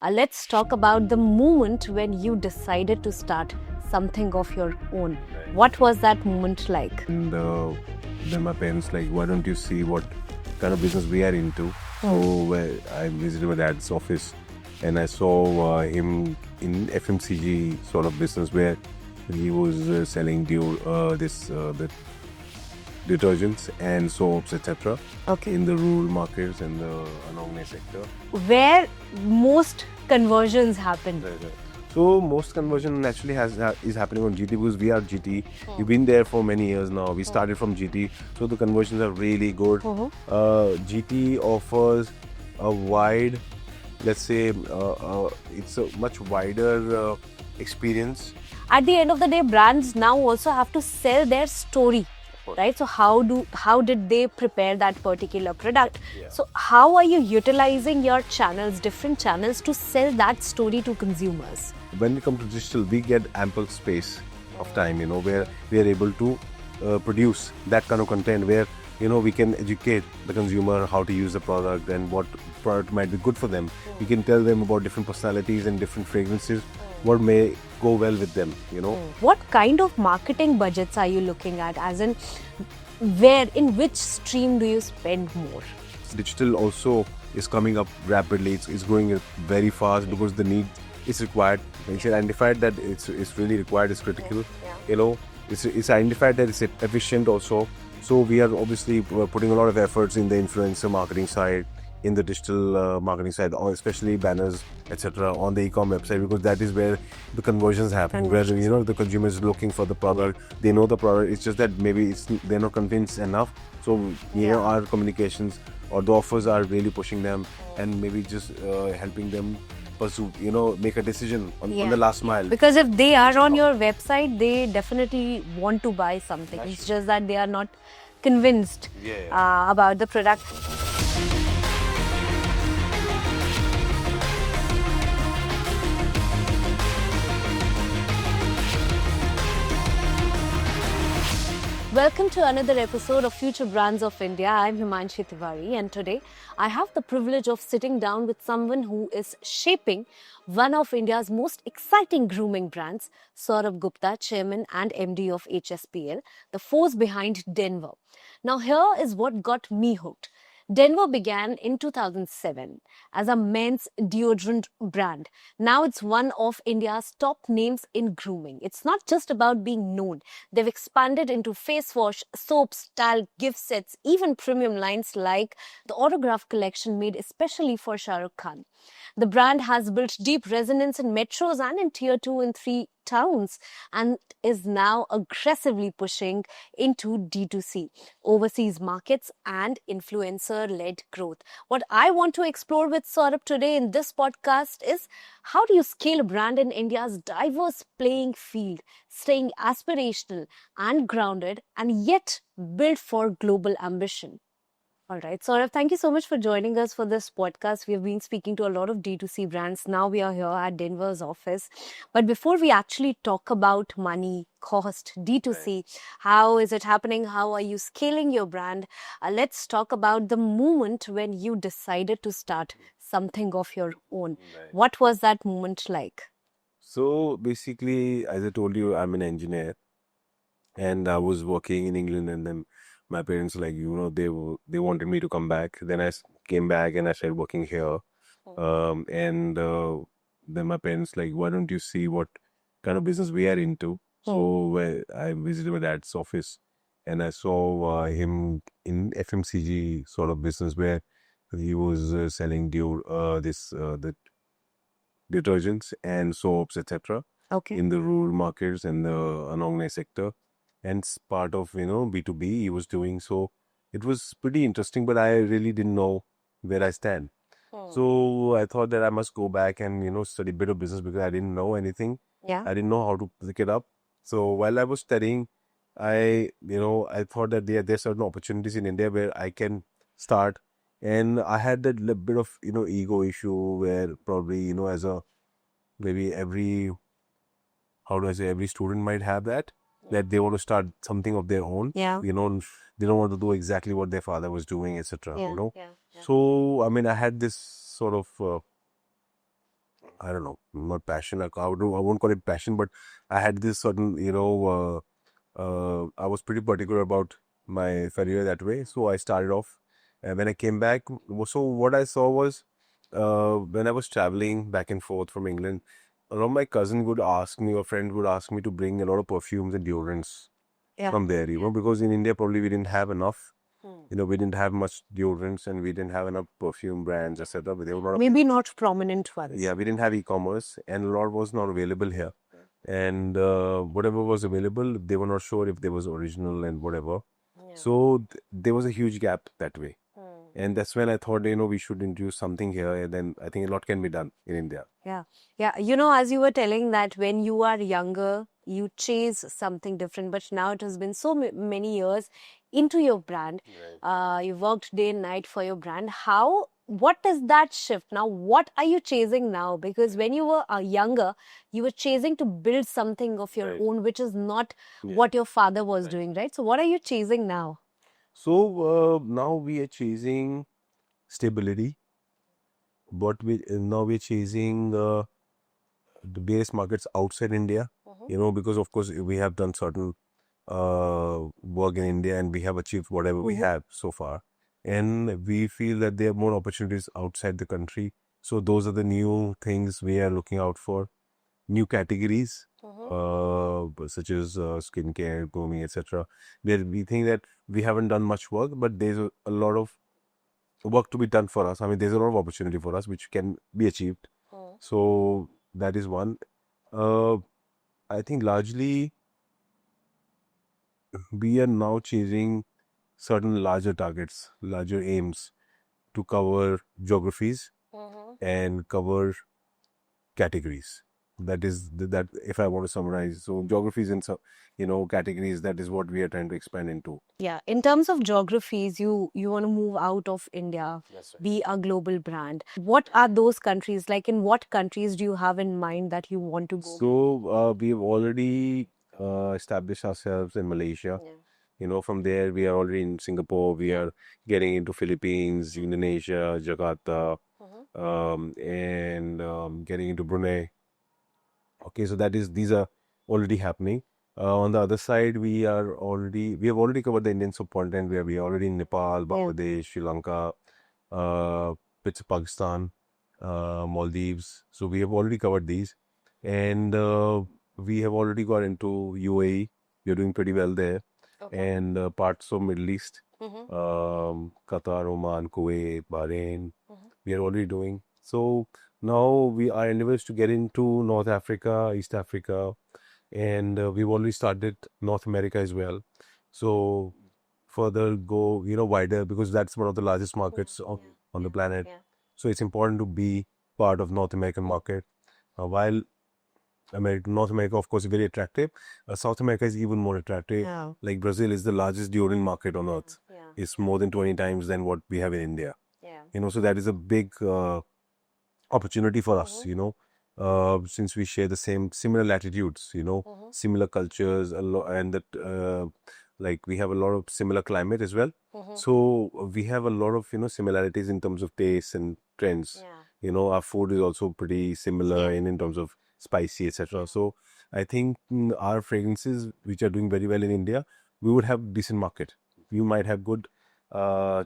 Let's talk about the moment when you decided to start something of your own. What was that moment like? And then my parents like, why don't you see what kind of business we are into? So I visited my dad's office, and I saw him in FMCG sort of business where he was selling the detergents and soaps, etc. Okay. in the rural markets and the Anongne sector. Where most conversions happened. So most conversion naturally is happening on GT because we are GT. We've been there for many years now. We started from GT, so the conversions are really good. GT offers a wide, let's say, it's a much wider experience. At the end of the day, brands now also have to sell their story, right? So how did they prepare that particular product? So how are you utilizing your channels, different channels, to sell that story to consumers? When we come to digital, we get ample space of time, where we are able to produce that kind of content where, we can educate the consumer how to use the product and what product might be good for them. We can tell them about different personalities and different fragrances, what may go well with them, What kind of marketing budgets are you looking at? As in, in which stream do you spend more? Digital also is coming up rapidly. It's growing very fast because the need is required. It's identified that it's really required, it's critical. It's identified that it's efficient also. So we are obviously putting a lot of efforts in the influencer marketing side, in the digital marketing side, or especially banners, etc. on the e-com website, because that is where the conversions happen. Where the consumer is looking for the product, they know the product. It's just that maybe they're not convinced enough. So our communications or the offers are really pushing them and maybe just helping them pursue, make a decision on the last mile. Because if they are on your website, they definitely want to buy something. It's just that they are not convinced about the product. Welcome to another episode of Future Brands of India. I'm Himanshi Tiwari, and today I have the privilege of sitting down with someone who is shaping one of India's most exciting grooming brands, Saurabh Gupta, Chairman and MD of HSPL, the force behind Denver. Now, here is what got me hooked. Denver began in 2007 as a men's deodorant brand. Now it's one of India's top names in grooming. It's not just about being known. They've expanded into face wash, soaps, talc, gift sets, even premium lines like the Autograph collection made especially for Shah Rukh Khan. The brand has built deep resonance in metros and in tier 2 and 3 towns and is now aggressively pushing into D2C, overseas markets and influencer-led growth. What I want to explore with Saurabh today in this podcast is how do you scale a brand in India's diverse playing field, staying aspirational and grounded and yet build for global ambition. All right, Saurabh, thank you so much for joining us for this podcast. We have been speaking to a lot of D2C brands. Now we are here at Denver's office. But before we actually talk about money, cost, D2C, how is it happening? How are you scaling your brand? Let's talk about the moment when you decided to start something of your own. What was that moment like? So basically, as I told you, I'm an engineer, and I was working in England, and then my parents, like, they wanted me to come back. Then I came back and I started working here. And then my parents, like, why don't you see what kind of business we are into? So I visited my dad's office, and I saw him in FMCG sort of business where he was selling the detergents and soaps, etc. in the rural markets and the Anongne sector. And part of, B2B he was doing. So it was pretty interesting, but I really didn't know where I stand. So I thought that I must go back and, study a bit of business because I didn't know anything. I didn't know how to pick it up. So while I was studying, I thought that there's certain opportunities in India where I can start. And I had that bit of, ego issue where probably, as a, maybe every student might have that they want to start something of their own. They don't want to do exactly what their father was doing, etc. So I mean, I had this sort of I don't know, not passion. I won't call it passion, but I had this certain, I was pretty particular about my career that way. So I started off, and when I came back, so what I saw was, when I was traveling back and forth from England, a lot of my cousin would ask me, or friend would ask me to bring a lot of perfumes and deodorants Yeah. from there, because in India probably we didn't have enough. We didn't have much deodorants and we didn't have enough perfume brands, etc. But they were not. Maybe not prominent ones. Yeah, we didn't have e-commerce, and a lot was not available here. And whatever was available, they were not sure if they was original and whatever. So there was a huge gap that way. And that's when I thought, we should introduce something here, and then I think a lot can be done in India. Yeah. Yeah. As you were telling that when you are younger, you chase something different, but now it has been so many years into your brand. You worked day and night for your brand. What is that shift now? What are you chasing now? Because when you were younger, you were chasing to build something of your Right. own, which is not Yeah. what your father was Right. doing, right? So, what are you chasing now? So now we are chasing stability, but now we're chasing the various markets outside India. Because of course we have done certain work in India and we have achieved whatever we have so far, and we feel that there are more opportunities outside the country. So those are the new things we are looking out for, new categories, such as skincare, grooming, etc. Where we think that we haven't done much work, but there's a lot of work to be done for us. I mean, there's a lot of opportunity for us which can be achieved. So that is one. I think largely we are now chasing certain larger targets, larger aims to cover geographies and cover categories. That is that if I want to summarize. So geographies and categories, that is what we are trying to expand into. Yeah, in terms of geographies, you want to move out of India, That's right. be a global brand. What are those countries? Like, in what countries do you have in mind that you want to go? So we've already established ourselves in Malaysia. From there we are already in Singapore. We are getting into Philippines, Indonesia, Jakarta, and getting into Brunei. Okay, so these are already happening. On the other side, we have already covered the Indian subcontinent, where we are already in Nepal, Bangladesh, Sri Lanka, bits of Pakistan, Maldives. So we have already covered these, and we have already got into UAE. We are doing pretty well there, and parts of Middle East, Qatar, Oman, Kuwait, Bahrain. We are already doing so. Now our endeavor is to get into North Africa, East Africa, and we've already started North America as well. So further go, wider, because that's one of the largest markets on the planet. So it's important to be part of North American market. While North America, of course, is very attractive, South America is even more attractive. Yeah. Like Brazil is the largest deodorant market on earth. It's more than 20 times than what we have in India. So that is a big opportunity for us, since we share the similar latitudes, similar cultures, and that like we have a lot of similar climate as well. So we have a lot of similarities in terms of taste and trends. Our food is also pretty similar in terms of spicy, etc. So I think our fragrances, which are doing very well in India, we would have decent market. We might have good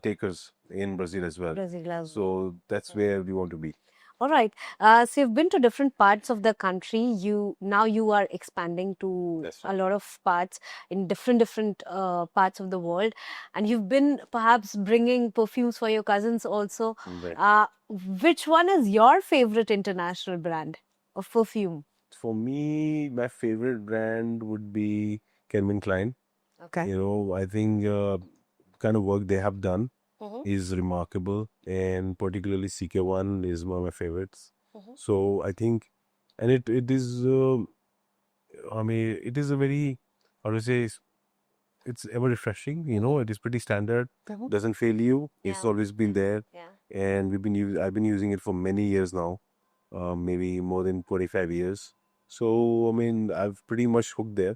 takers in Brazil as well. Brazil as So that's where we want to be. All right. So you've been to different parts of the country. You are expanding to That's a lot of parts in different parts of the world, and you've been perhaps bringing perfumes for your cousins also. Right. Which one is your favorite international brand of perfume? For me, my favorite brand would be Calvin Klein. Okay. I think kind of work they have done is remarkable, and particularly CK1 is one of my favorites. So I think, and it is, I mean, it is a very, how to say, it's ever refreshing. It is pretty standard, doesn't fail you. It's always been there, and I've been using it for many years now, maybe more than 25 years. So I mean, I've pretty much hooked there.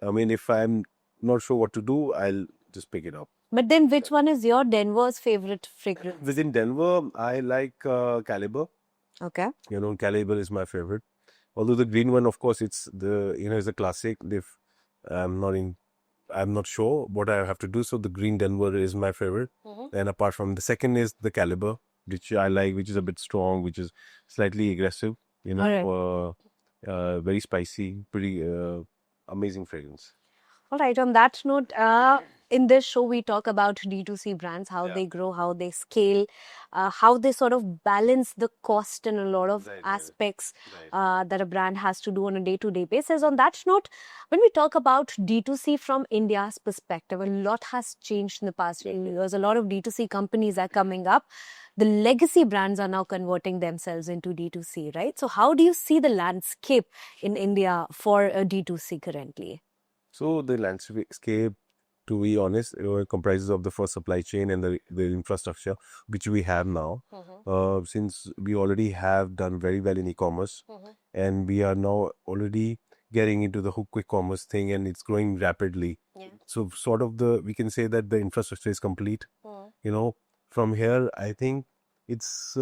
I mean, if I'm not sure what to do, I'll just pick it up. But then, which one is your Denver's favorite fragrance? Within Denver, I like Caliber. Okay. Caliber is my favorite. Although the green one, of course, it's is a classic. If I'm not in, I'm not sure what I have to do. So the green Denver is my favorite. And apart from the second is the Caliber, which I like, which is a bit strong, which is slightly aggressive. Very spicy, pretty amazing fragrance. All right. On that note, in this show, we talk about D2C brands, how they grow, how they scale, how they sort of balance the cost and a lot of aspects that a brand has to do on a day-to-day basis. On that note, when we talk about D2C from India's perspective, a lot has changed in the past few years. A lot of D2C companies are coming up. The legacy brands are now converting themselves into D2C, right? So how do you see the landscape in India for a D2C currently? So the landscape, to be honest, comprises of the first supply chain and the infrastructure which we have now. Since we already have done very well in e-commerce, and we are now already getting into the quick commerce thing, and it's growing rapidly. So sort of we can say that the infrastructure is complete. From here, I think it's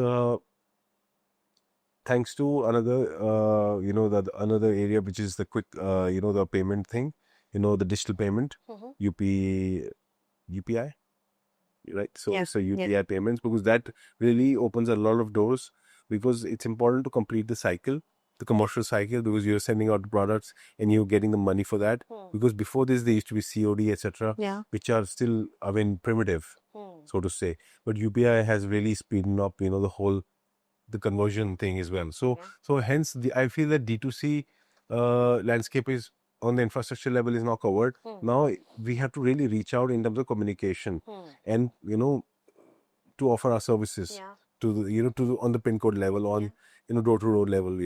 thanks to another area which is the quick, the payment thing. The digital payment, UPI, right? So UPI payments, because that really opens a lot of doors, because it's important to complete the commercial cycle, because you're sending out products and you're getting the money for that. Because before this, there used to be COD, etc., which are still, primitive, so to say. But UPI has really speeded up, the conversion thing as well. So hence I feel that D2C landscape is on the infrastructure level is now covered. Now we have to really reach out in terms of communication and to offer our services to on the pin code level, on door to door level,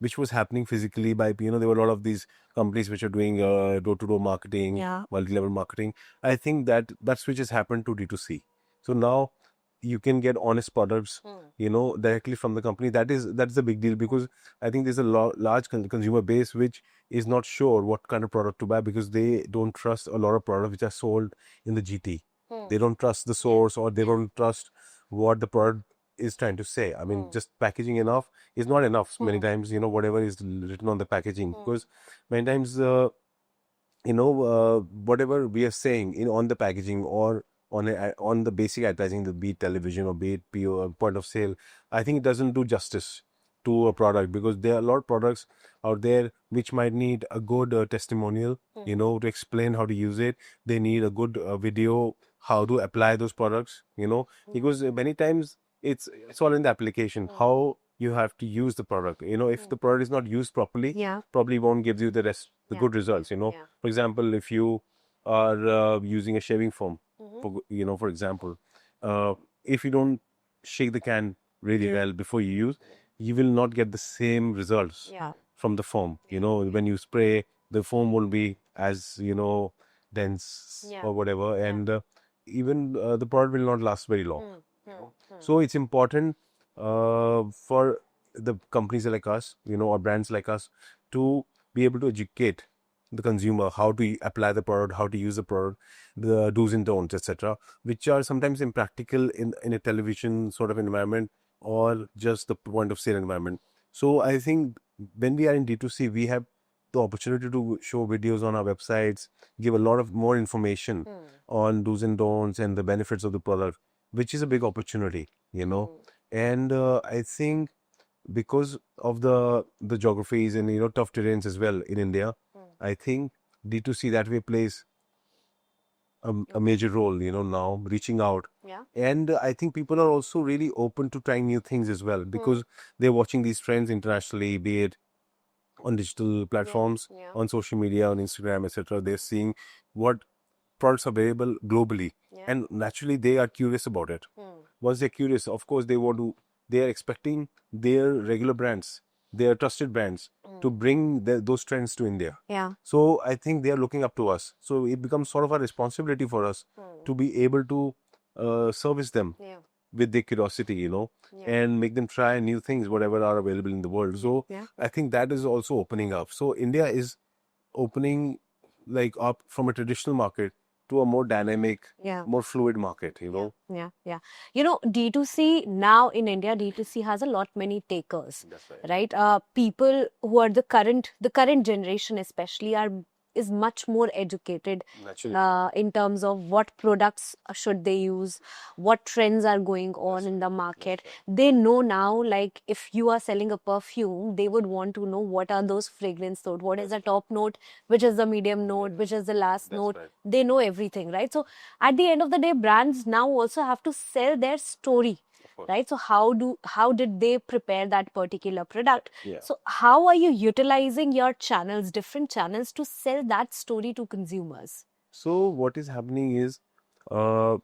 which was happening physically by there were a lot of these companies which are doing door to door marketing, multi-level marketing. I think that switch has happened to D2C. So now you can get honest products, directly from the company. That's a big deal, because I think there's a large consumer base which is not sure what kind of product to buy, because they don't trust a lot of products which are sold in the GT. They don't trust the source, or they don't trust what the product is trying to say. Just packaging enough is not enough. Many times, whatever is written on the packaging, because many times, whatever we are saying on the packaging, or on the basic advertising, the be it television or be it PO, point of sale, I think it doesn't do justice to a product, because there are a lot of products out there which might need a good testimonial, to explain how to use it. They need a good video, how to apply those products, because many times it's all in the application, how you have to use the product. If the product is not used properly, probably won't give you the good results. For example, if you are using a shaving foam, for example, if you don't shake the can really well before you use, you will not get the same results from the foam. When you spray, the foam will be as dense or whatever, and even the product will not last very long. So it's important for the companies like us, or brands like us, to be able to educate the consumer how to apply the product, how to use the product, the do's and don'ts, etc., which are sometimes impractical in a television sort of environment, or just the point of sale environment. So I think when we are in D2C, we have the opportunity to show videos on our websites, give a lot of more information on do's and don'ts and the benefits of the product, which is a big opportunity, And I think because of the geographies and tough terrains as well in India, I think D2C that way plays a major role, now reaching out. And I think people are also really open to trying new things as well, because they're watching these trends internationally, be it on digital platforms, on social media, on Instagram, etc. They're seeing what products are available globally, and naturally they are curious about it. Once they're curious, of course they are expecting their regular brands, their trusted brands, to bring those trends to India. So I think they are looking up to us. So it becomes sort of a responsibility for us to be able to service them with their curiosity, and make them try new things, whatever are available in the world. So I think that is also opening up. So India is opening up from a traditional market to a more dynamic, Yeah. more fluid market, you know. Yeah. You know, D2C now in India, D2C has a lot many takers, That's right. right? People who are the current generation especially is much more educated Naturally. in terms of what products should they use, what trends are going on That's in right. the That's market. right. They know now, like if you are selling a perfume, they would want to know what are those fragrance note, what is the top note, which is the medium note, which is the last That's note. right. They know everything, right? So at the end of the day, brands now also have to sell their story, Of course. right? So how did they prepare that particular product? Yeah. So how are you utilizing your channels, different channels, to sell that story to consumers? So what is happening is,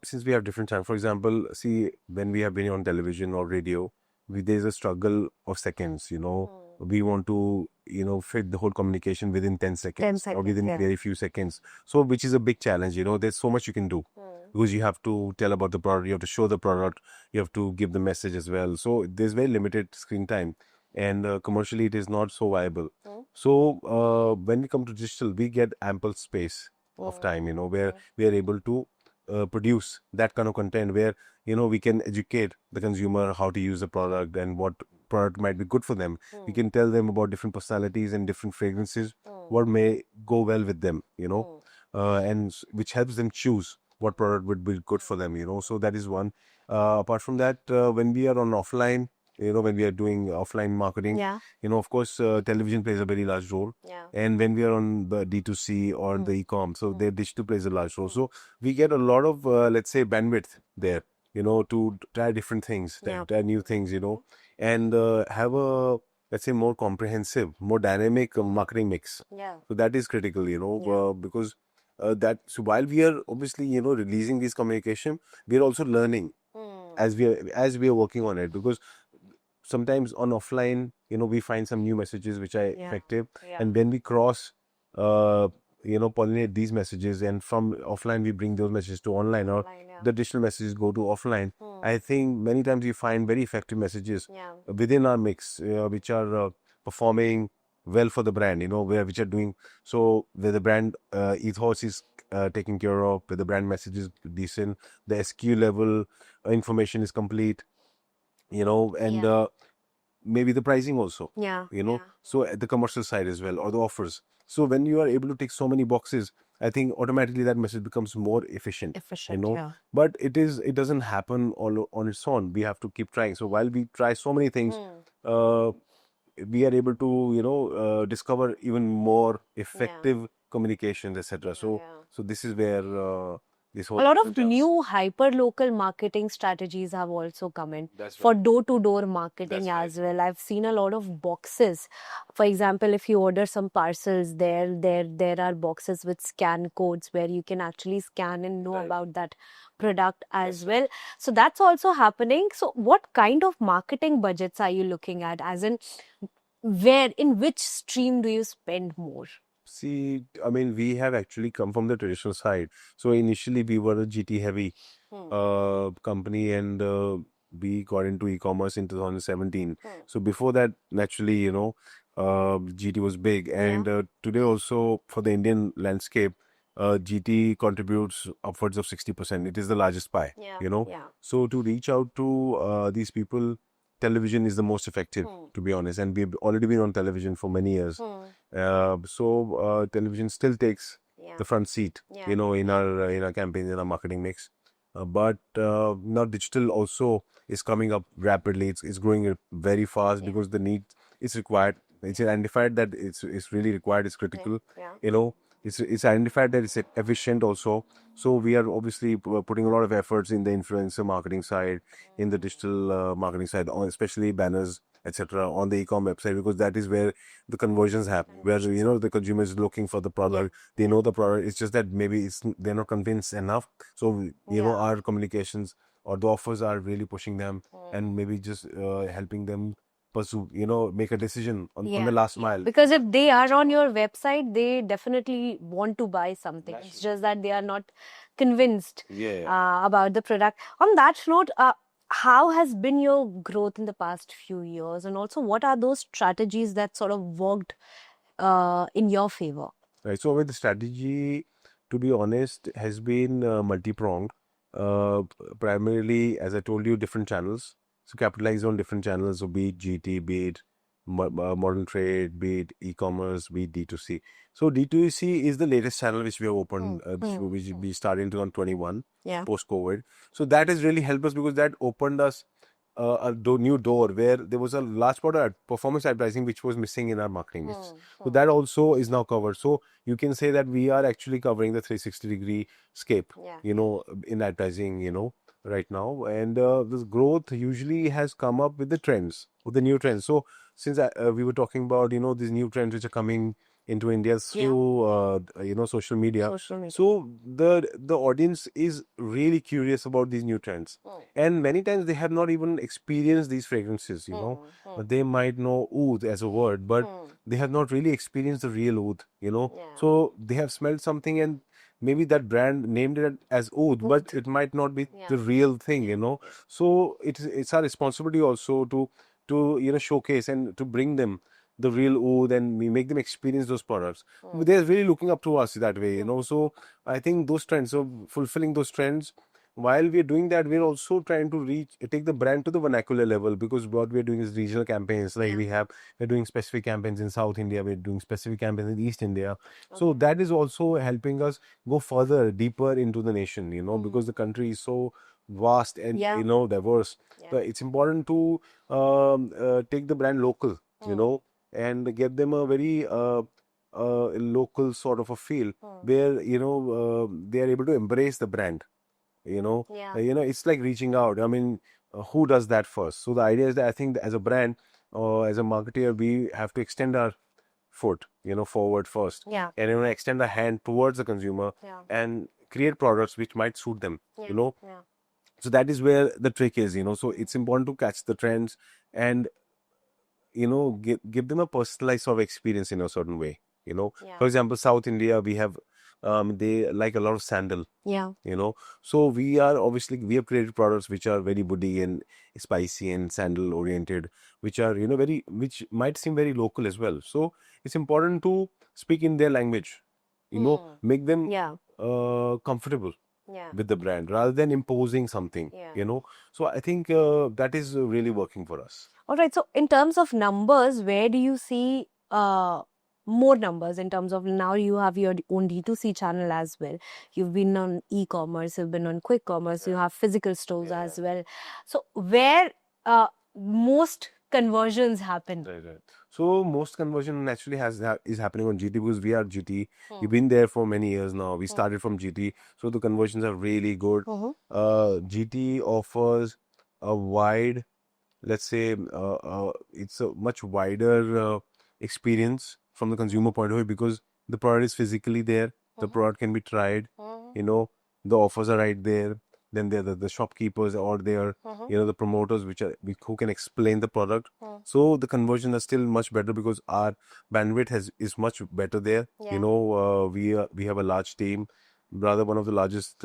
since we have different channels, for example, see when we have been on television or radio, there's a struggle of seconds. You know, we want to fit the whole communication within 10 seconds or within very few seconds. So which is a big challenge. You know, there's so much you can do because you have to tell about the product, you have to show the product, you have to give the message as well. So there's very limited screen time, and commercially it is not so viable. So when we come to digital, we get ample space of time, where we are able to produce that kind of content where, we can educate the consumer how to use the product and what product might be good for them. We can tell them about different personalities and different fragrances, what may go well with them, which helps them choose what product would be good for them, So that is one. Apart from that, when we are on offline, when we are doing offline marketing, of course, television plays a very large role. And when we are on the D2C or the e-com, so their digital plays a large role. So we get a lot of, let's say, bandwidth there, to try different things, try new things, and have a, let's say, more comprehensive, more dynamic marketing mix. So that is critical, because so while we are obviously, releasing this communication, we are also learning as we are working on it, because sometimes on offline, we find some new messages which are effective, and when we cross pollinate these messages, and from offline we bring those messages to online, or the digital messages go to offline. I think many times we find very effective messages within our mix, which are performing well for the brand, which are doing so, where the brand ethos is taken care of, where the brand message is decent, the SKU level information is complete, and maybe the pricing also, so at the commercial side as well, or the offers. So when you are able to tick so many boxes, I think automatically that message becomes more efficient, but it doesn't happen all on its own. We have to keep trying. So while we try so many things, we are able to discover even more effective communications, etc. So this is where this whole A lot of new hyper local marketing strategies have also come in for door-to-door marketing as well. I've seen a lot of boxes. For example, if you order some parcels, there are boxes with scan codes where you can actually scan and know about that product as well. So that's also happening. So what kind of marketing budgets are you looking at? As in, in which stream do you spend more? See, I mean, we have actually come from the traditional side. So initially we were a GT heavy company, and we got into e-commerce in 2017. So before that, naturally, GT was big. And today also, for the Indian landscape, GT contributes upwards of 60%. It is the largest pie, So to reach out to these people, television is the most effective, to be honest. And we've already been on television for many years. So television still takes the front seat, in our campaigns, in our marketing mix. But now digital also is coming up rapidly. It's growing very fast because the need is required. It's identified that it's really required. It's critical. It's identified that it's efficient also. So we are obviously putting a lot of efforts in the influencer marketing side, in the digital marketing side, especially banners, etc., on the e-com website, because that is where the conversions happen, where the consumer is looking for the product. They know the product. It's just that maybe they're not convinced enough. So our communications or the offers are really pushing them, and maybe just helping them pursue, make a decision on the last mile. Because if they are on your website, they definitely want to buy something. It's just that they are not convinced about the product. On that note, how has been your growth in the past few years? And also, what are those strategies that sort of worked in your favor? Right. So with the strategy to be honest, has been multi-pronged. Primarily, as I told you, different channels. So capitalize on different channels, so be it GT, be it modern trade, be it e-commerce, be it D2C. So D2C is the latest channel which we have opened, which we started in 2021, Yeah. post-COVID. So that has really helped us because that opened us a new door where there was a large part of performance advertising which was missing in our marketing mix. So that also is now covered. So you can say that we are actually covering the 360-degree scape, Yeah. in advertising, right now. And this growth usually has come up with the trends, with the new trends. So since we were talking about, these new trends which are coming into India through, social media. Social media. So the audience is really curious about these new trends. And many times they have not even experienced these fragrances, They might know oud as a word, but they have not really experienced the real oud, Yeah. So they have smelled something and maybe that brand named it as oud, but it might not be Yeah. the real thing. So it's our responsibility also to showcase and to bring them the real oud and we make them experience those products. They're really looking up to us that way. So I think those trends, so fulfilling those trends, while we're doing that, we're also trying to take the brand to the vernacular level, because what we're doing is regional campaigns. Like we're doing specific campaigns in South India, we're doing specific campaigns in East India. So that is also helping us go further, deeper into the nation, because the country is so vast and diverse. So it's important to take the brand local, and give them a very local sort of a feel where they are able to embrace the brand. It's like reaching out. I mean, who does that first? So the idea is that I think that as a brand or as a marketer, we have to extend our foot, forward first, Yeah. and extend a hand towards the consumer and create products which might suit them. Yeah. So that is where the trick is. So it's important to catch the trends and give them a personalized sort of experience in a certain way. Yeah. For example, South India, we have they like a lot of sandal. Yeah. So we have created products which are very woody and spicy and sandal oriented, which are which might seem very local as well. So it's important to speak in their language, make them comfortable with the brand rather than imposing something. So I think that is really working for us. All right. So, in terms of numbers, where do you see more numbers in terms of now you have your own D2C channel as well? You've been on e-commerce, you've been on quick commerce, you have physical stores as well. So, where most conversions happen? Right. So most conversion naturally is happening on GT because we are GT. We've been there for many years now. We started from GT, so the conversions are really good. GT offers a wide, let's say, it's a much wider experience from the consumer point of view because the product is physically there. The product can be tried. The offers are right there. Then there are the shopkeepers or there, the promoters who can explain the product. So the conversions are still much better because our bandwidth is much better there. We have a large team, rather one of the largest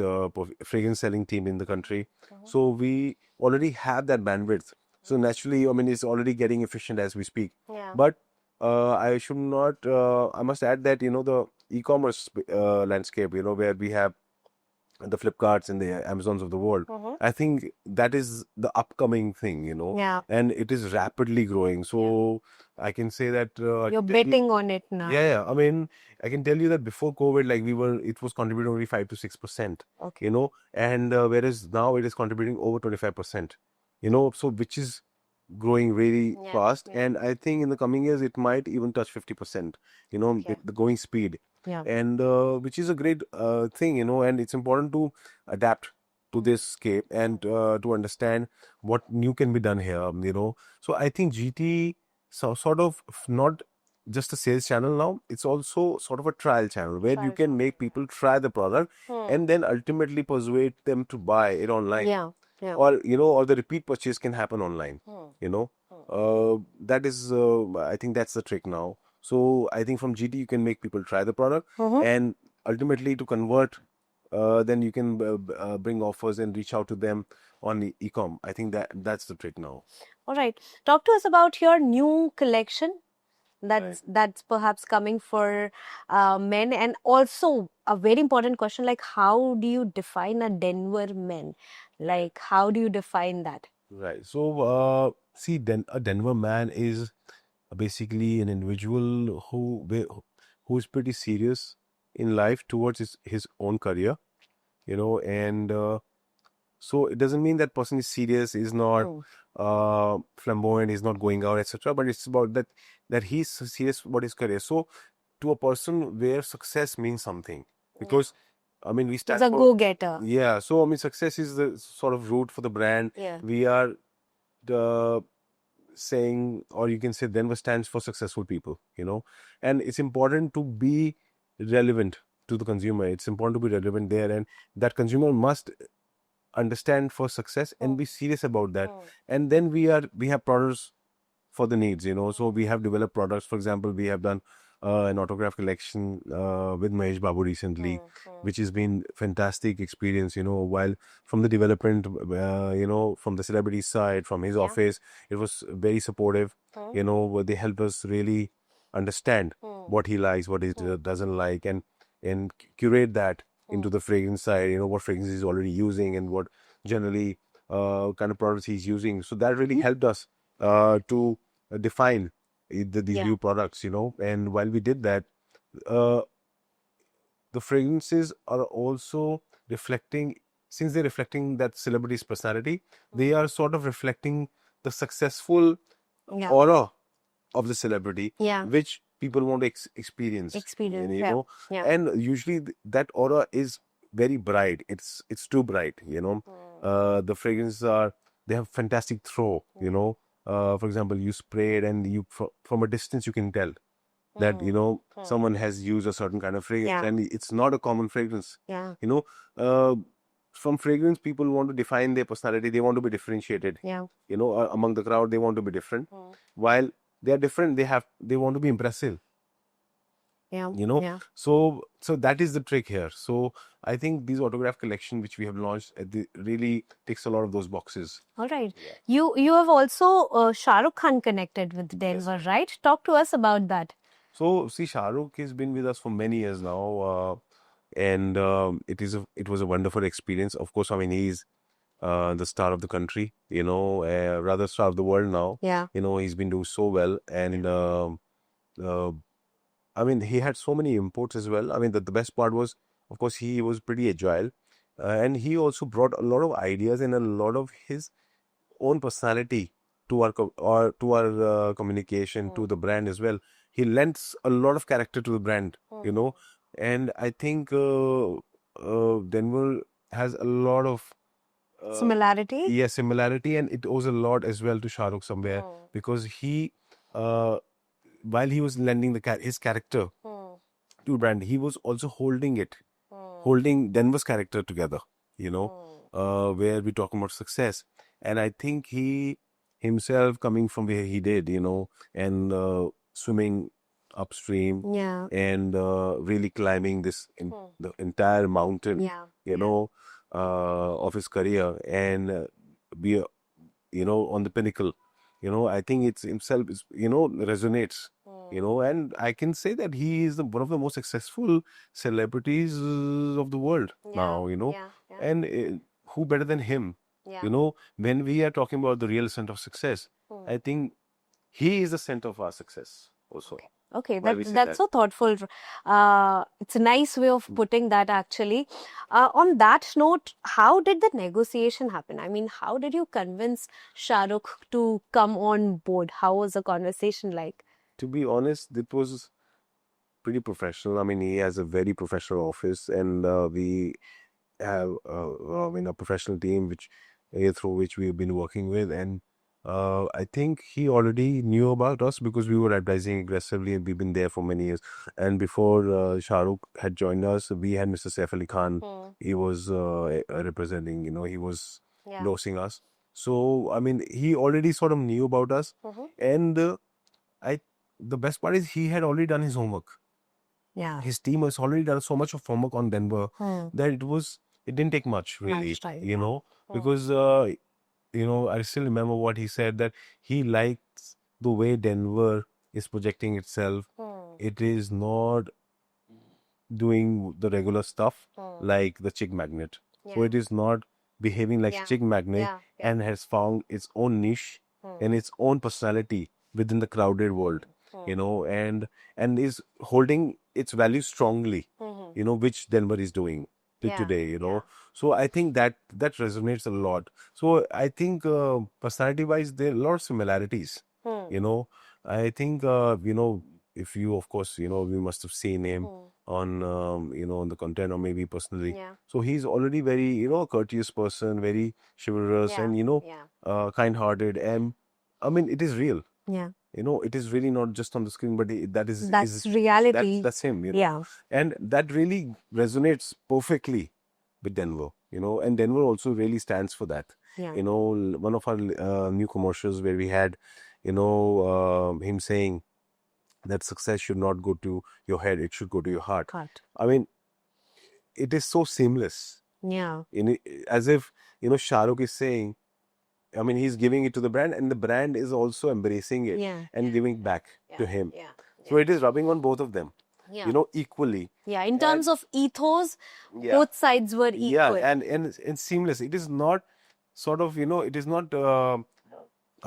fragrance selling team in the country. So we already have that bandwidth. So naturally, I mean, it's already getting efficient as we speak. But I must add that, the e-commerce landscape, where we have the Flipkarts and the Amazons of the world. I think that is the upcoming thing, and it is rapidly growing. So I can say that you're betting on it now. Yeah. I mean, I can tell you that before COVID, like it was contributing only 5 to 6%. Okay. And whereas now it is contributing over 25%. So which is growing really fast, and I think in the coming years it might even touch 50%. With the going speed. And which is a great thing, and it's important to adapt to this scape and to understand what new can be done here. So I think GT sort of not just a sales channel now, it's also sort of a trial channel where you can make people try the product and then ultimately persuade them to buy it online. Or or the repeat purchase can happen online. That is I think that's the trick now. So I think from GT you can make people try the product and ultimately to convert, then you can bring offers and reach out to them on e-com. I think that's the trick now. All right. Talk to us about your new collection. That's perhaps coming for men. And also a very important question, like how do you define a Denver man? Like how do you define that? Right. So, see, a Denver man is basically an individual who is pretty serious in life towards his own career, and so it doesn't mean that person is serious, is not Mm. flamboyant, is not going out, etc. But it's about that he's serious about his career. So, to a person where success means something, because I mean, we He's stand a for go-getter. yeah. So, I mean, success is the sort of root for the brand. Yeah. We are the saying, or you can say Denver stands for successful people, and it's important to be relevant to the consumer. It's important to be relevant there, and that consumer must understand for success and be serious about that. And then we have products for the needs, so we have developed products. For example, we have done an autograph collection with Mahesh Babu recently, which has been fantastic experience, while from the development, from the celebrity side, from his office, it was very supportive, where they help us really understand what he likes, what he doesn't like, and curate that into the fragrance side, what fragrance he's already using and what generally kind of products he's using. So that really helped us to define these new products, and while we did that, uh, the fragrances are also reflecting, since they're reflecting that celebrity's personality, they are sort of reflecting the successful aura of the celebrity, which people want to experience. And usually that aura is very bright. It's too bright, the fragrances they have fantastic throw, for example, you spray it and you from a distance you can tell that someone has used a certain kind of fragrance, and it's not a common fragrance. uh, from fragrance, people want to define their personality. They want to be differentiated. Among the crowd, they want to be different. While they are different, they want to be impressive. So that is the trick here. So I think these autograph collection which we have launched really ticks a lot of those boxes. All right. You have also Shah Rukh Khan connected with Denver, right? Talk to us about that. So see, Shah Rukh has been with us for many years now, and it was a wonderful experience. Of course, I mean he's the star of the country, rather star of the world now. He's been doing so well, and I mean, he had so many imports as well. I mean, the best part was, of course, he was pretty agile, and he also brought a lot of ideas and a lot of his own personality to our communication, to the brand as well. He lends a lot of character to the brand, and I think Denver has a lot of similarity. Yes, similarity, and it owes a lot as well to Shah Rukh somewhere, because he, while he was lending his character to brand, he was also holding Denver's character together, where we talk about success. And I think he himself, coming from where he did, and swimming upstream, and really climbing the entire mountain, of his career, and be on the pinnacle. I think it's himself is resonates. And I can say that he is one of the most successful celebrities of the world now. And who better than him? When we are talking about the real center of success, I think he is the center of our success also. Okay, that's so thoughtful. It's a nice way of putting that, actually. On that note, how did the negotiation happen? I mean, how did you convince Shah Rukh to come on board? How was the conversation like? To be honest, it was pretty professional. I mean, he has a very professional office, and we have, a professional team through which we've been working with, and I think he already knew about us because we were advertising aggressively, and we've been there for many years. And before Shah Rukh had joined us, we had Mr. Saif Ali Khan. He was representing, he was endorsing us. So, I mean, he already sort of knew about us. And the best part is he had already done his homework. His team has already done so much of homework on Denver that it didn't take much, really, because I still remember what he said, that he likes the way Denver is projecting itself. Hmm. It is not doing the regular stuff Hmm. like the chick magnet. So Yeah. it is not behaving like Yeah. chick magnet Yeah. Yeah. and has found its own niche Hmm. and its own personality within the crowded world, Hmm. you know, and is holding its value strongly, Hmm. you know, which Denver is doing till Yeah. today, you know. Yeah. So I think that resonates a lot. So I think personality wise there are a lot of similarities, Hmm. you know. I think you know, if you, of course, you know, we must have seen him Hmm. on you know, on the content or maybe personally. Yeah. So he's already very, you know, courteous person, very chivalrous, Yeah. and you know, Yeah. kind-hearted. And I mean, it is real. Yeah. You know, it is really not just on the screen, but that is That's reality. that's him. You know, Yeah. and that really resonates perfectly with Denver. You know, and Denver also really stands for that. Yeah. You know, one of our new commercials where we had, you know, him saying that success should not go to your head; it should go to your heart. Cut. I mean, it is so seamless. Yeah. As if, you know, Shah Rukh is saying, I mean, he's giving it to the brand, and the brand is also embracing it Yeah. and giving back to Yeah. him. Yeah. So it is rubbing on both of them, Yeah. you know, equally. Yeah. In terms of ethos, Yeah. both sides were Yeah, equal. and seamless. It is not sort of, you know, it is not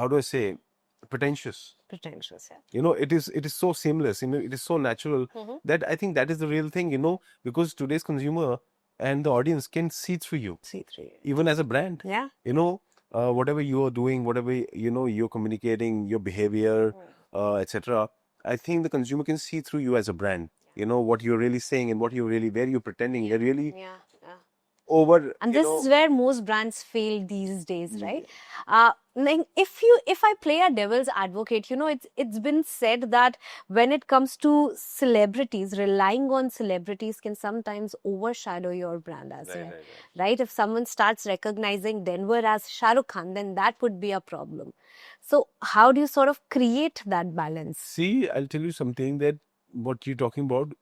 how do I say, pretentious. Pretentious. Yeah. You know, it is so seamless. You know, it is so natural that I think that is the real thing. You know, because today's consumer and the audience can see through you, C3. even as a brand. Yeah. You know, whatever you are doing, whatever, you know, you're communicating, your behavior, etc. I think the consumer can see through you as a brand. You know what you're really saying and what you're really, where you're pretending. You're really Yeah. Yeah. over. And you this know, is where most brands fail these days, right? Like if I play a devil's advocate, you know, it's been said that when it comes to celebrities, relying on celebrities can sometimes overshadow your brand as well, right? If someone starts recognizing Denver as Shah Rukh Khan, then that would be a problem. So how do you sort of create that balance? See, I'll tell you something that what you're talking about,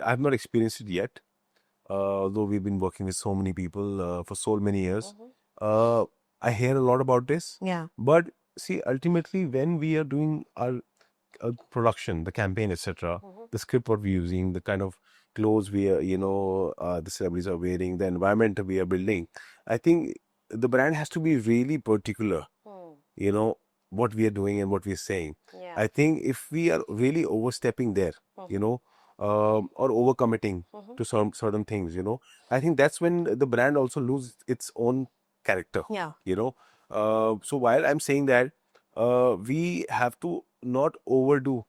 I've not experienced it yet. Though we've been working with so many people for so many years. I hear a lot about this. Yeah. But see, ultimately, when we are doing our production, the campaign, etc., the script what we're using, the kind of clothes we are, you know, the celebrities are wearing, the environment we are building, I think the brand has to be really particular, you know, what we are doing and what we're saying. Yeah. I think if we are really overstepping there, you know, or overcommitting to some certain things, you know, I think that's when the brand also loses its own character. Yeah. You know, so while I'm saying that, we have to not overdo.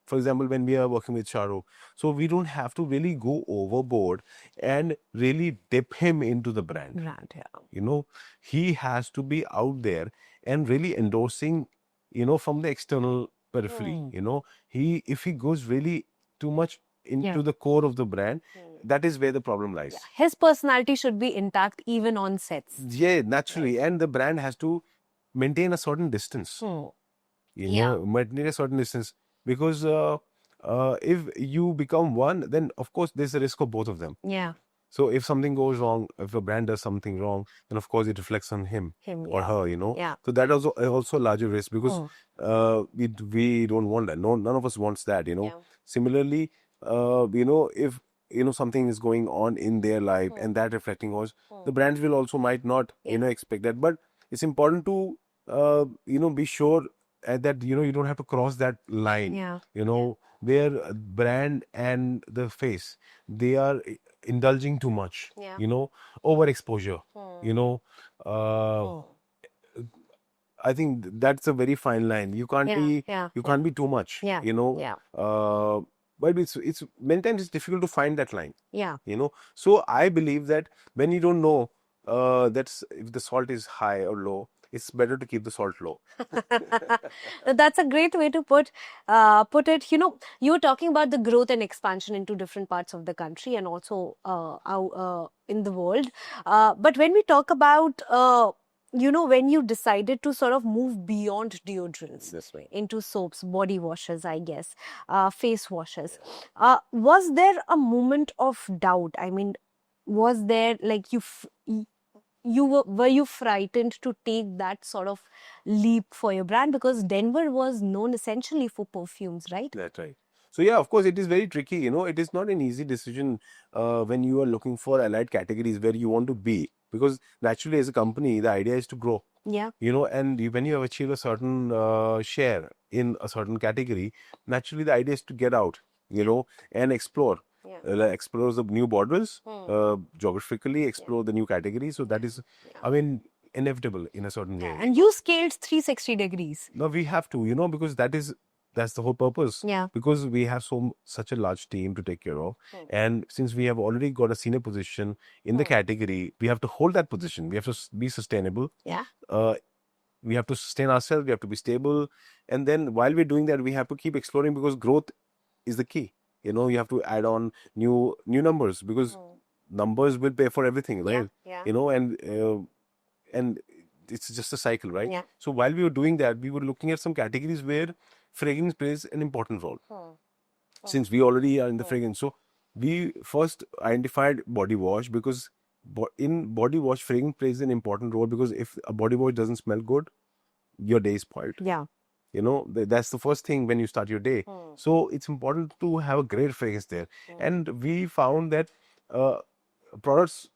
For example, when we are working with Shah Rukh, so we don't have to really go overboard and really dip him into the brand. Brand, yeah. You know, he has to be out there and really endorsing, you know, from the external periphery. You know, if he goes really too much into the core of the brand, that is where the problem lies. His personality should be intact even on sets. Yeah, naturally. And the brand has to maintain a certain distance. You know, maintain a certain distance. Because if you become one, then of course there's a risk of both of them. Yeah. So if something goes wrong, if a brand does something wrong, then of course it reflects on him or her, you know. Yeah. So that also a larger risk because we don't want that. No, none of us wants that, you know. Yeah. Similarly, you know, if you know something is going on in their life and that reflecting us, the brands will also might not, you know, expect that. But it's important to you know, be sure that you know you don't have to cross that line. Yeah. You know, where brand and the face, they are indulging too much. Yeah. You know, overexposure. You know, I think that's a very fine line. You can't be too much. Yeah. You know. Yeah. But it's many times it's difficult to find that line. Yeah. You know. So I believe that when you don't know that's if the salt is high or low, it's better to keep the salt low. That's a great way to put it. You know, you were talking about the growth and expansion into different parts of the country and also in the world. But when we talk about you know, when you decided to sort of move beyond deodorants into soaps, body washes, I guess, face washes, was there a moment of doubt? I mean, was there like were you frightened to take that sort of leap for your brand, because Denver was known essentially for perfumes, right? That's right. So yeah, of course, it is very tricky. You know, it is not an easy decision when you are looking for allied categories where you want to be, because naturally, as a company, the idea is to grow. Yeah. You know, and when you have achieved a certain share in a certain category, naturally, the idea is to get out. You know, and explore. Yeah. Like explore the new borders, geographically explore the new categories. So that is, I mean, inevitable in a certain way. And you scaled 360 degrees. No, we have to, you know, because that's the whole purpose. Yeah. Because we have such a large team to take care of, and since we have already got a senior position in the category, we have to hold that position. We have to be sustainable. Yeah. We have to sustain ourselves. We have to be stable, and then while we're doing that, we have to keep exploring because growth is the key. You know, you have to add on new numbers because numbers will pay for everything, right? Yeah. You know, and it's just a cycle, right? Yeah. So while we were doing that, we were looking at some categories where fragrance plays an important role. Since we already are in the fragrance, so we first identified body wash because in body wash, fragrance plays an important role because if a body wash doesn't smell good, your day is spoiled. Yeah. You know, that's the first thing when you start your day. So it's important to have a great fragrance there. And we found that products,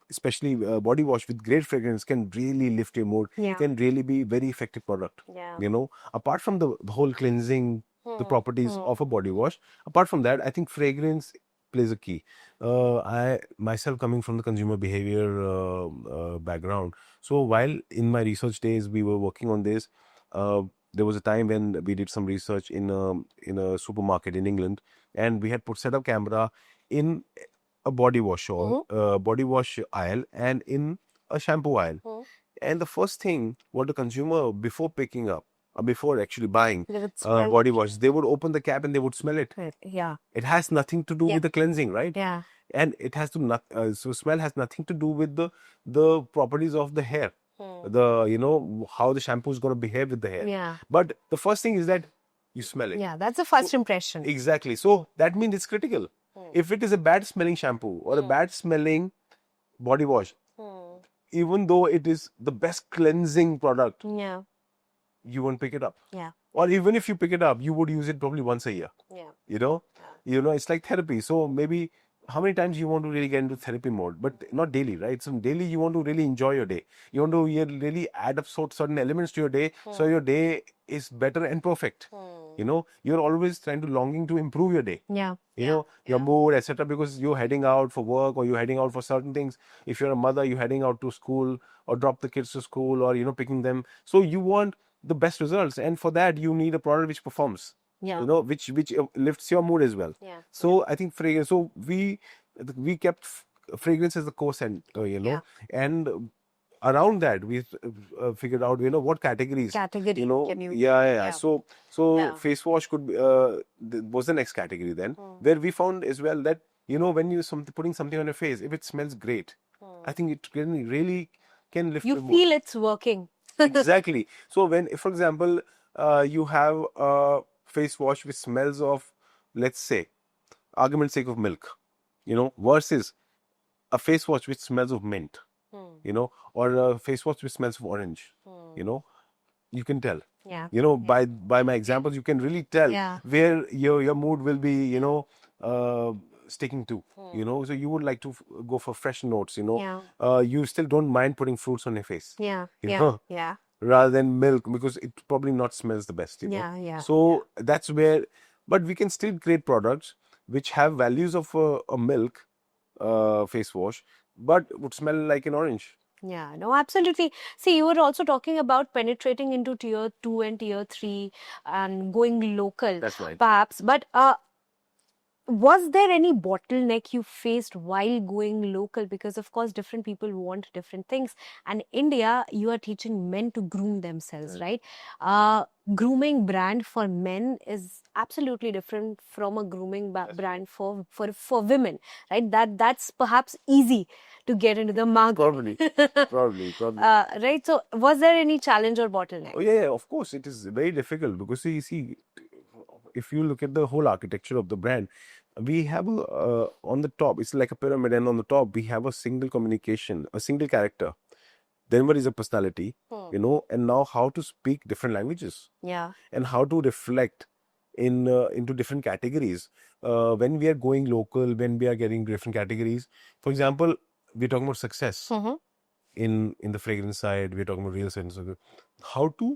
especially body wash with great fragrance, can really lift your mood. Yeah. Can really be very effective product. Yeah. You know, apart from the whole cleansing, the properties of a body wash, apart from that, I think fragrance plays a key. I myself coming from the consumer behavior background, so while in my research days we were working on this, there was a time when we did some research in a supermarket in England, and we had set up camera in a body wash aisle and in a shampoo aisle. And the first thing what the consumer before picking up before actually buying body wash, they would open the cap and they would smell it. Yeah. It has nothing to do with the cleansing, right? Yeah. And it has to so smell has nothing to do with the properties of the hair. The how the shampoo is going to behave with the hair. Yeah. But the first thing is that you smell it. Yeah, that's the first impression. Exactly. So that means it's critical. If it is a bad smelling shampoo or a bad smelling body wash, even though it is the best cleansing product, Yeah. you won't pick it up. Yeah. Or even if you pick it up, you would use it probably once a year. Yeah. You know, it's like therapy. So maybe how many times you want to really get into therapy mode, but not daily, right? So daily you want to really enjoy your day. You want to really add up certain elements to your day, so your day is better and perfect. You know, you're always trying to longing to improve your day. Yeah. You know, your mood, etc. Because you're heading out for work or you're heading out for certain things. If you're a mother, you're heading out to school or drop the kids to school or picking them. So you want the best results, and for that you need a product which performs. Yeah. You know, which lifts your mood as well. Yeah. So I think fragrance. So we kept fragrance as the core center, and around that we figured out what categories. Category. Can you? Yeah. So face wash could be, was the next category then, where we found as well that when you putting something on your face, if it smells great, I think it really can lift You your mood. feel it's working. Exactly. So when, for example, you have a face wash which smells of, let's say, argument's sake of milk, versus a face wash which smells of mint, or a face wash which smells of orange, you can tell. Yeah. By my examples, you can really tell where your mood will be, sticking to, so you would like to go for fresh notes, you still don't mind putting fruits on your face. Yeah. Yeah. Rather than milk, because it probably not smells the best. Yeah. So that's where, but we can still create products which have values of a milk face wash, but would smell like an orange. Yeah, no, absolutely. See, you were also talking about penetrating into tier 2 and tier 3 and going local. That's right. Perhaps, but was there any bottleneck you faced while going local? Because of course, different people want different things. And India, you are teaching men to groom themselves, right? Grooming brand for men is absolutely different from a grooming brand for women, right? That's perhaps easy to get into the market. Probably. Right. So, was there any challenge or bottleneck? Oh yeah, of course, it is very difficult because you see, if you look at the whole architecture of the brand, we have on the top, it's like a pyramid, and on the top we have a single communication, a single character, then what is a personality, Hmm. you know, and now how to speak different languages Yeah. and how to reflect in into different categories. When we are going local, when we are getting different categories, for example, we're talking about success Mhm. in the fragrance side, we're talking about real sense of how to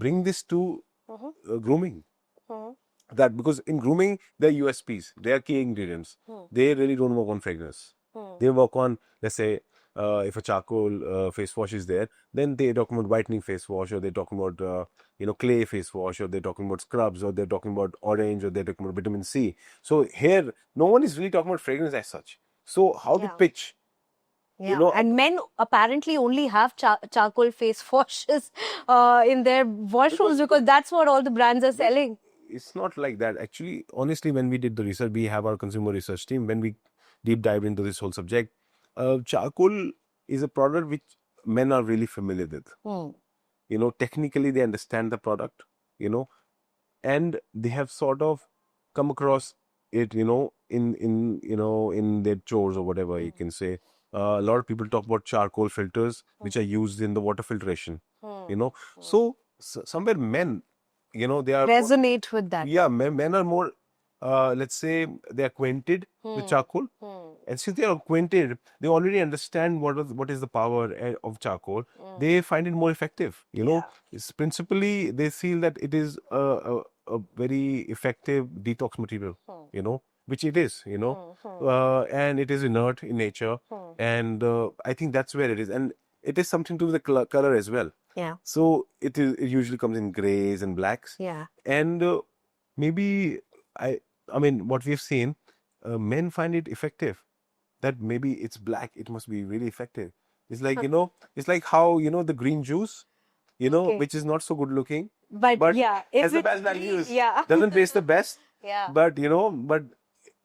bring this to Mhm. grooming. Mhm. That because in grooming, they're USPs, they are key ingredients. Hmm. They really don't work on fragrance. Hmm. They work on, let's say, if a charcoal face wash is there, then they're talking about whitening face wash, or they're talking about clay face wash, or they're talking about scrubs, or they're talking about orange, or they're talking about vitamin C. So here, no one is really talking about fragrance as such. So how to Yeah. pitch, Yeah, and men apparently only have charcoal face washes in their washrooms because that's what all the brands are selling. It's not like that. Actually, honestly, when we did the research, we have our consumer research team. When we deep dived into this whole subject, charcoal is a product which men are really familiar with. Hmm. You know, technically they understand the product, you know, and they have sort of come across it, you know, in their chores or whatever you can say. A lot of people talk about charcoal filters which are used in the water filtration, you know. So somewhere men, you know, they are more, Resonate with that. yeah, men are more, let's say, they're acquainted with charcoal. And since they are acquainted, they already understand what is the power of charcoal. They find it more effective. You know, it's principally they feel that it is a very effective detox material. You know, which it is. You know, and it is inert in nature, and I think that's where it is, and it is something to do with the color as well. Yeah. So it usually comes in grays and blacks. Yeah. And maybe I mean what we've seen, men find it effective. That maybe it's black, it must be really effective. It's like, you know, it's like how, you know, the green juice, you know, Okay. which is not so good looking, But yeah, if has the it best values. yeah. Doesn't taste the best, Yeah. but you know, but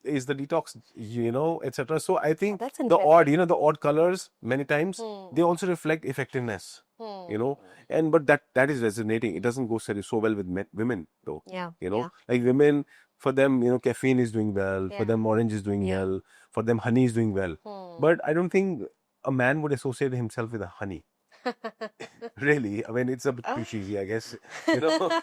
is the detox, you know, etc. So I think That's the interesting. odd, you know, the odd colors many times they also reflect effectiveness, you know, and but that is resonating. It doesn't go so well with women though. Yeah. You know, Yeah. like women, for them, you know, caffeine is doing well, for Yeah. them orange is doing Yeah. well, for them honey is doing well. But I don't think a man would associate himself with a honey. Really, I mean, it's a bit too cheesy, I guess. You know.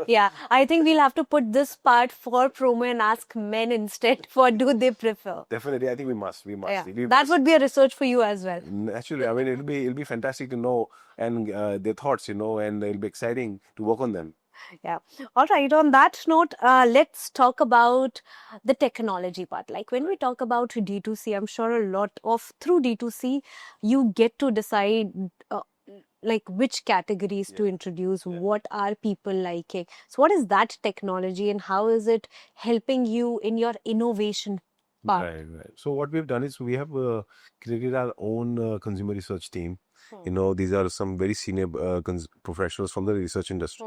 Yeah, I think we'll have to put this part for promo and ask men instead what do they prefer. Definitely, I think we must. Yeah, We that must. would be a research for you as well. Naturally, I mean, it'll be fantastic to know and their thoughts, you know, and it'll be exciting to work on them. Yeah. All right. On that note, let's talk about the technology part. Like when we talk about D2C, I'm sure a lot of through D2C, you get to decide like which categories to introduce, what are people liking. So, what is that technology and how is it helping you in your innovation part? Right. So what we've done is we have created our own consumer research team. You know, these are some very senior professionals from the research industry,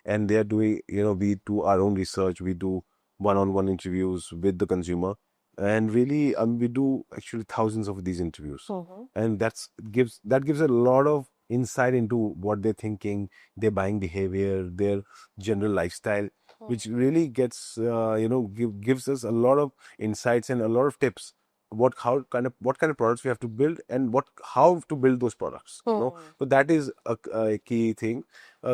and they are doing. You know, we do our own research. We do one-on-one interviews with the consumer, and really, we do actually thousands of these interviews, and that gives a lot of insight into what they're thinking, their buying behavior, their general lifestyle, which really gets gives us a lot of insights and a lot of tips what kind of products we have to build and how to build those products, you know. So that is a key thing.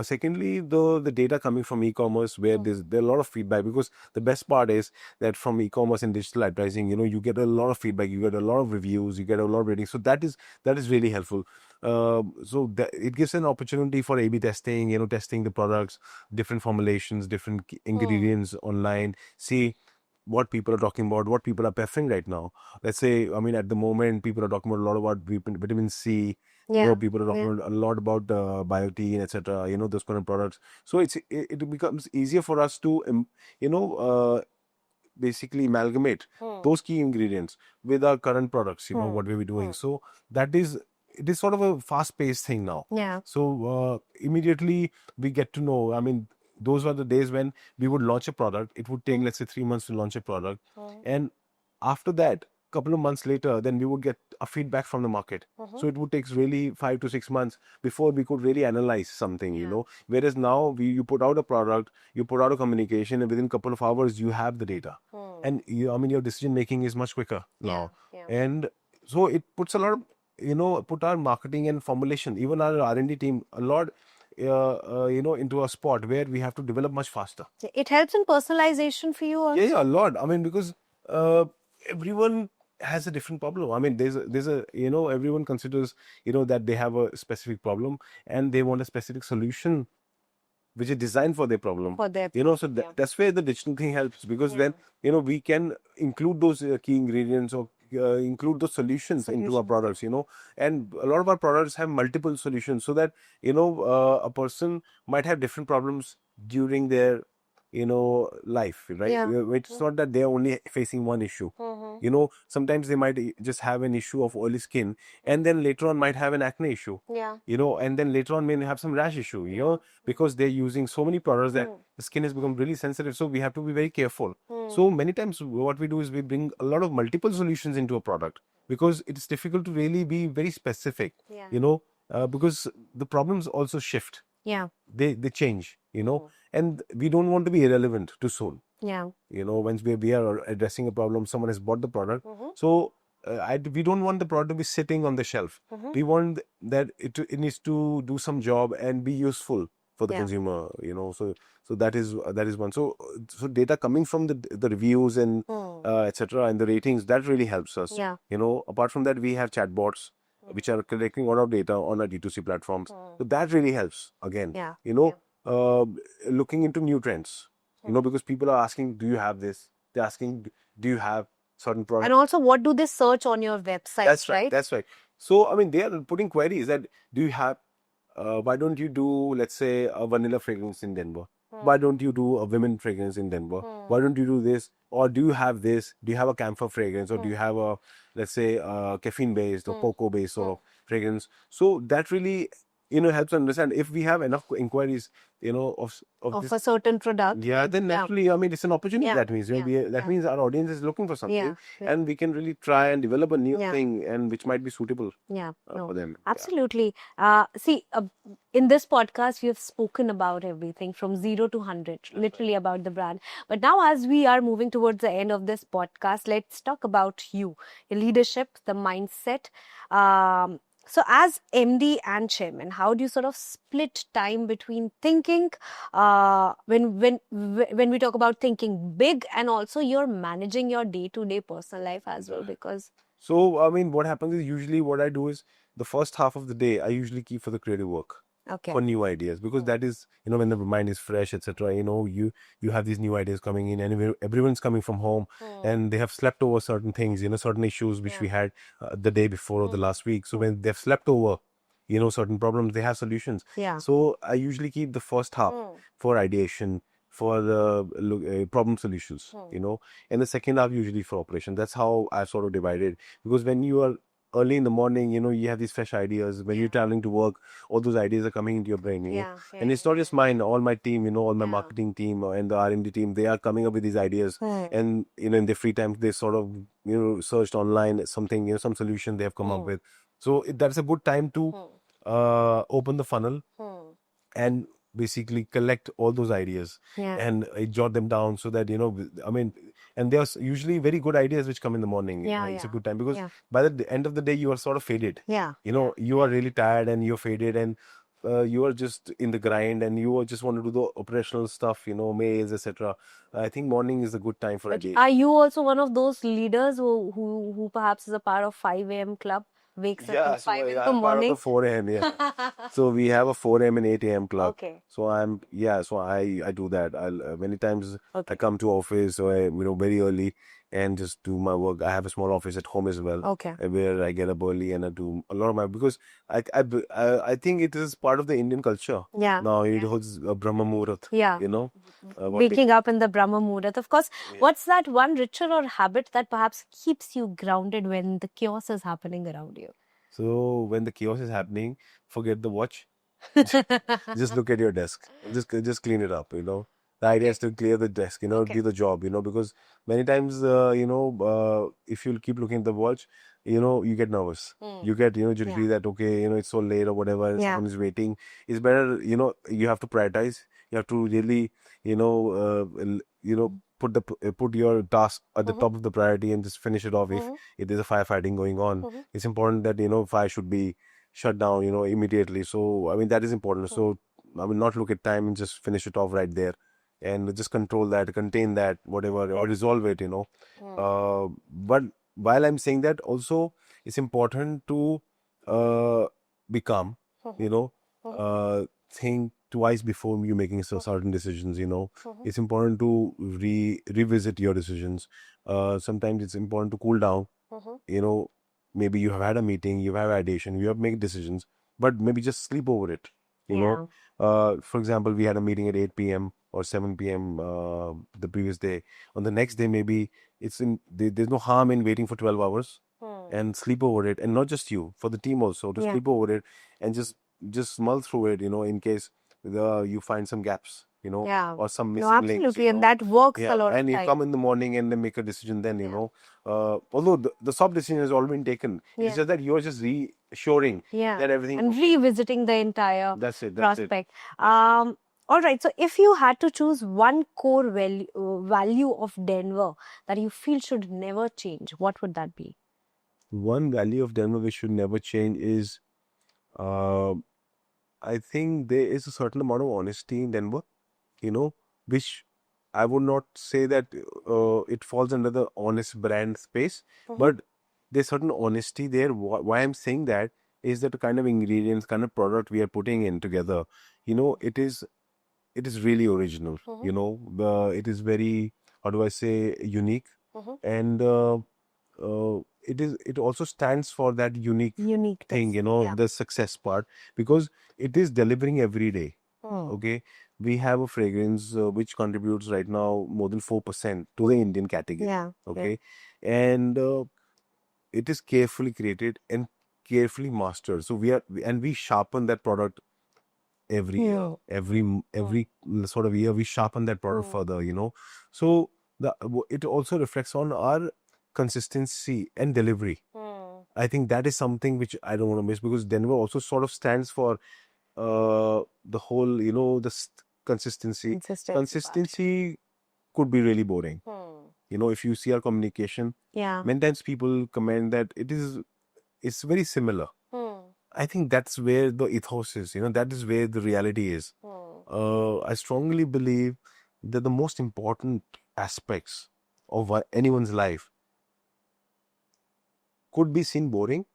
Secondly, the data coming from e-commerce, where there's a lot of feedback, because the best part is that from e-commerce and digital advertising, you know, you get a lot of feedback, you get a lot of reviews, you get a lot of ratings. So that is really helpful. So that it gives an opportunity for A/B testing, you know, testing the products, different formulations, different ingredients online, see what people are talking about, what people are preferring right now. Let's say, I mean, at the moment, people are talking about a lot about vitamin C. You know, people are talking about a lot about biotin, etc. You know, those kind of products. So it becomes easier for us to, you know, basically amalgamate those key ingredients with our current products. You know, what we're doing. So it is sort of a fast-paced thing now. Yeah. So immediately we get to know. I mean, those were the days when we would launch a product. It would take, let's say, 3 months to launch a product. And after that, couple of months later, then we would get a feedback from the market. So it would take really 5 to 6 months before we could really analyze something, you know. Whereas now you put out a product, you put out a communication, and within a couple of hours, you have the data. And I mean, your decision making is much quicker now. And so it puts a lot of, put our marketing and formulation, even our R&D team, a lot, into a spot where we have to develop much faster. It helps in personalization for you also. Yeah, a lot. I mean, because everyone has a different problem. I mean, there's a, everyone considers, that they have a specific problem and they want a specific solution which is designed for their problem. For their So that's where the digital thing helps, because then, we can include those key ingredients, or include those solutions into our products, and a lot of our products have multiple solutions, so that, a person might have different problems during their, life, right? Yeah. It's not that they're only facing one issue. Sometimes they might just have an issue of oily skin, and then later on might have an acne issue. Yeah. And then later on may have some rash issue, because they're using so many products that the skin has become really sensitive. So we have to be very careful. So many times what we do is we bring a lot of multiple solutions into a product, because it's difficult to really be very specific, because the problems also shift. Yeah. They change, and we don't want to be irrelevant too soon. Yeah. Once we are addressing a problem, someone has bought the product. So we don't want the product to be sitting on the shelf. We want that it needs to do some job and be useful for the consumer. So that is one. So data coming from the reviews and etc. and the ratings, that really helps us. Yeah. Apart from that, we have chatbots which are collecting a lot of data on our D2C platforms. So that really helps again. Yeah. Looking into new trends. Because people are asking, do you have this? They're asking, do you have certain products? And also, what do they search on your website? That's right. That's right. So, I mean, they are putting queries that, do you have, why don't you do, let's say, a vanilla fragrance in Denver? Why don't you do a women fragrance in Denver? Why don't you do this? Or do you have this? Do you have a camphor fragrance? Or do you have a, let's say, caffeine-based or cocoa-based sort of fragrance? So that really, helps understand if we have enough inquiries, of this, a certain product. yeah, then naturally, I mean, it's an opportunity. Yeah. That means that means our audience is looking for something, and we can really try and develop a new thing, and which might be suitable for them. Absolutely. See, in this podcast, we have spoken about everything from 0 to 100, literally about the brand. But now, as we are moving towards the end of this podcast, let's talk about you, your leadership, the mindset. So as MD and chairman, how do you sort of split time between thinking, when we talk about thinking big, and also you're managing your day-to-day personal life as well? Because So, I mean, what happens is, usually what I do is, the first half of the day, I usually keep for the creative work, for new ideas, because that is, when the mind is fresh, etc. You have these new ideas coming in, and everyone's coming from home, and they have slept over certain things, certain issues which we had the day before or the last week. So when they've slept over, certain problems, they have solutions. So I usually keep the first half for ideation, for the problem solutions, and the second half usually for operation. That's how I sort of divided, because when you are early in the morning, you have these fresh ideas. When you're traveling to work, all those ideas are coming into your brain, and it's not just mine, all my team, all my marketing team and the R&D team, they are coming up with these ideas. And, in their free time, they sort of, searched online something, some solution they have come up with. So that's a good time to open the funnel and basically collect all those ideas and jot them down, so that, I mean, and there's usually very good ideas which come in the morning. It's a good time, because by the end of the day, you are sort of faded. You are really tired and you're faded, and you are just in the grind, and you just want to do the operational stuff, mails, etc. I think morning is a good time for ideas. Are you also one of those leaders who perhaps is a part of 5 a.m. club? Wakes up at 5 in the morning. Part of the 4 a.m. So we have a 4 a.m. and 8 a.m. club. Okay. So I do that. Many times I come to office, or very early, and just do my work. I have a small office at home as well. Okay. Where I get up early and I do a lot of my, because I think it is part of the Indian culture. Yeah. Now it holds a Brahma Muhurat. Yeah. Waking up in the Brahma Muhurat. Of course, what's that one ritual or habit that perhaps keeps you grounded when the chaos is happening around you? So when the chaos is happening, forget the watch. Just look at your desk. Just clean it up, The idea is to clear the desk, do the job, because many times, if you keep looking at the watch, you get nervous. You get, jittery that, okay, it's so late or whatever, and someone is waiting. It's better, you have to prioritize. You have to really, put your task at the Mhm. top of the priority and just finish it off. Mhm. If there's a firefighting going on, Mhm. it's important that fire should be shut down immediately. So I mean that is important. So I will not look at time and just finish it off right there, and just control that, contain that, whatever, or resolve it. But while I'm saying that, also it's important to be calm. You know, think twice before you making certain decisions. It's important to revisit your decisions. Sometimes it's important to cool down. You know, maybe you have had a meeting, you have ideation, you have made decisions, but maybe just sleep over it. Yeah. For example, we had a meeting at 8 p.m. or 7 p.m. The previous day. On the next day, maybe there's no harm in waiting for 12 hours and sleep over it, and not just you, for the team also to Yeah. sleep over it and just mull through it. In case you find some gaps. Yeah. Or some No, missing links. absolutely. And that works Yeah, a lot of and you time. come in the morning and then make a decision. Then Yeah. although the soft decision has already been taken, Yeah. it's just that you're just reassuring Yeah. that everything. And revisiting the entire That's it. prospect. All right. So, if you had to choose one core value of Denver that you feel should never change, what would that be? One value of Denver which should never change is, uh, I think there is a certain amount of honesty in Denver. Which I would not say that it falls under the honest brand space, but there's certain honesty there. Why I'm saying that is that the kind of ingredients, kind of product we are putting in together, it is really original. It is very, how do I say, unique, and it also stands for that unique Uniqueness. thing, Yeah. the success part, because it is delivering every day. Hmm. Okay, we have a fragrance which contributes right now more than 4% to the Indian category. Yeah. Okay, and it is carefully created and carefully mastered. So we sharpen that product every year, every sort of year we sharpen that product further. So it also reflects on our consistency and delivery. I think that is something which I don't want to miss, because Denver also sort of stands for the whole, consistency. Consistency. Consistency could be really boring. If you see our communication, Yeah. many times people comment that it's very similar. I think that's where the ethos is, that is where the reality is. I strongly believe that the most important aspects of anyone's life could be seen boring,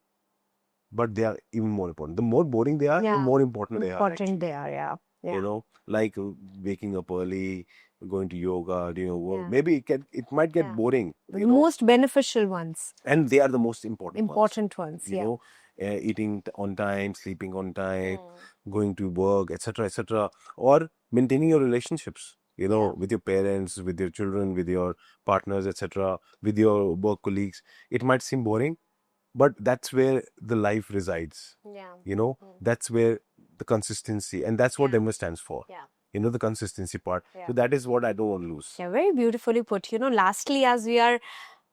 but they are even more important. The more boring they are, the more important they are. Important they are, yeah. Like waking up early, going to yoga, doing your work. Maybe it might get boring. The most beneficial ones. And they are the most important ones, you yeah. know, eating on time, sleeping on time, going to work, etc., or maintaining your relationships, with your parents, with your children, with your partners, etc., with your work colleagues. It might seem boring, but that's where the life resides. Yeah. That's where the consistency, and that's what Denver stands for. Yeah. The consistency part. So that is what I don't want to lose. Yeah, very beautifully put. Lastly, as we are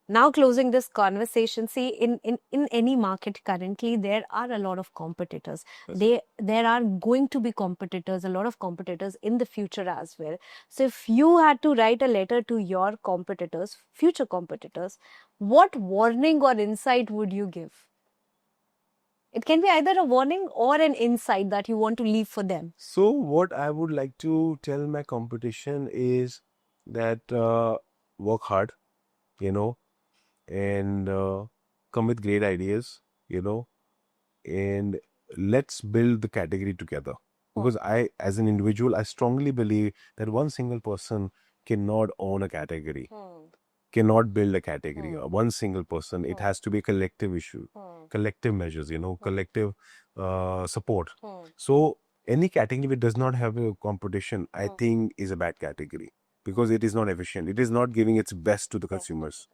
now closing this conversation, see, in any market currently, there are a lot of competitors. There are going to be competitors, a lot of competitors in the future as well. So if you had to write a letter to your competitors, future competitors, what warning or insight would you give? It can be either a warning or an insight that you want to leave for them. So what I would like to tell my competition is that work hard, and come with great ideas, and let's build the category together. Because as an individual, I strongly believe that one single person cannot own a category, cannot build a category. One single person, it has to be a collective issue, collective measures, collective support. So any category which does not have a competition, I think is a bad category, because it is not efficient. It is not giving its best to the consumers,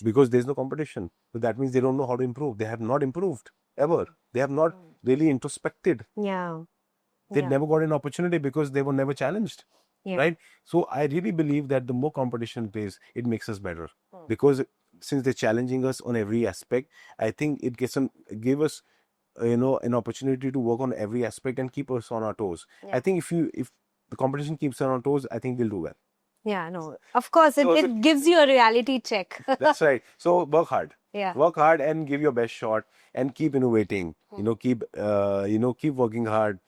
because there's no competition. So that means they don't know how to improve. They have not improved ever. They have not really introspected. Yeah. They never got an opportunity because they were never challenged. Right? So I really believe that the more competition plays, it makes us better. Because since they're challenging us on every aspect, I think it give us an opportunity to work on every aspect and keep us on our toes. I think if the competition keeps us on our toes, I think we'll do well. Yeah, no. Of course, So it gives you a reality check. that's right. So work hard. Yeah. Work hard and give your best shot and keep innovating. Keep working hard,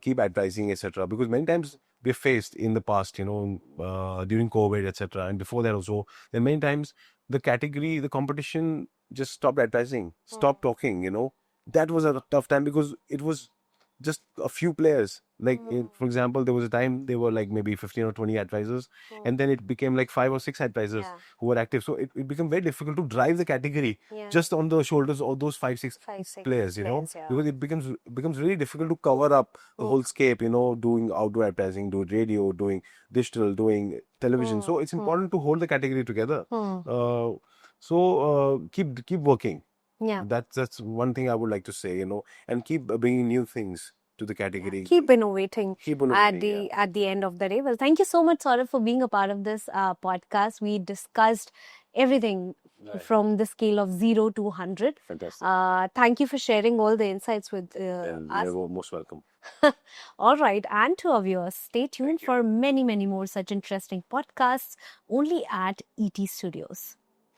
keep advertising, etc. Because many times we're faced in the past, during COVID, etc. And before that also, then many times the competition just stopped advertising, stopped talking. That was a tough time because it was just a few players. Like, for example, there was a time there were like maybe 15 or 20 advisors, and then it became like 5 or 6 advisors Yeah. who were active. So it became very difficult to drive the category Yeah. just on the shoulders of those 5, 6 5, 6 players, players, yeah. because it becomes really difficult to cover up the whole scape, doing outdoor advertising, doing radio, doing digital, doing television. So it's important to hold the category together. Keep working. Yeah. That's one thing I would like to say, and keep bringing new things to the category. Keep innovating. Keep innovating, At the end of the day. Well, thank you so much, Saurav, for being a part of this podcast. We discussed everything from the scale of 0 to 100. Fantastic. Thank you for sharing all the insights with And us. you're most welcome. All right, and to our viewers, stay tuned for many, many more such interesting podcasts only at ET Studios.